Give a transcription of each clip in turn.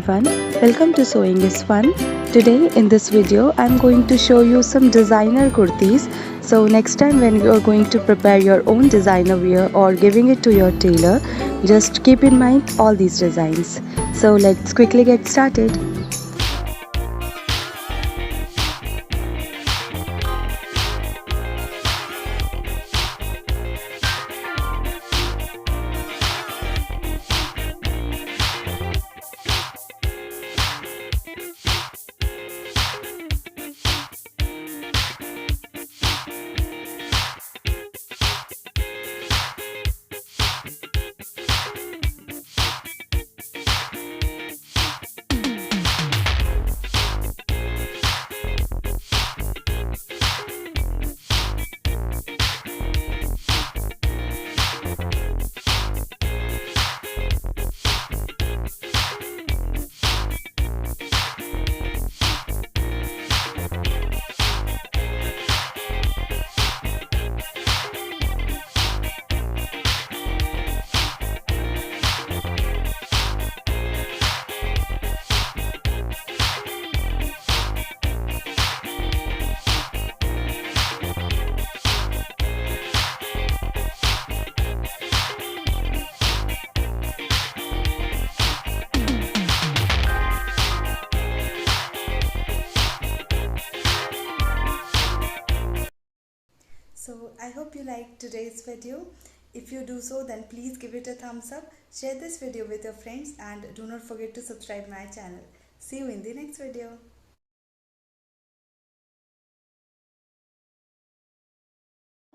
everyone, welcome to Sewing is Fun. Today in this video I'm going to show you some designer kurtis. So next time when you are going to prepare your own designer wear or giving it to your tailor, just keep in mind all these designs. So let's quickly get started. So I hope you liked today's video. If you do so, then please give it a thumbs up, share this video with your friends, and do not forget to subscribe my channel. See you in the next video.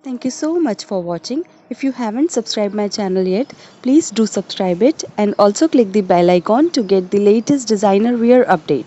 Thank you so much for watching. If you haven't subscribed my channel yet, please do subscribe it and also click the bell icon to get the latest designer wear update.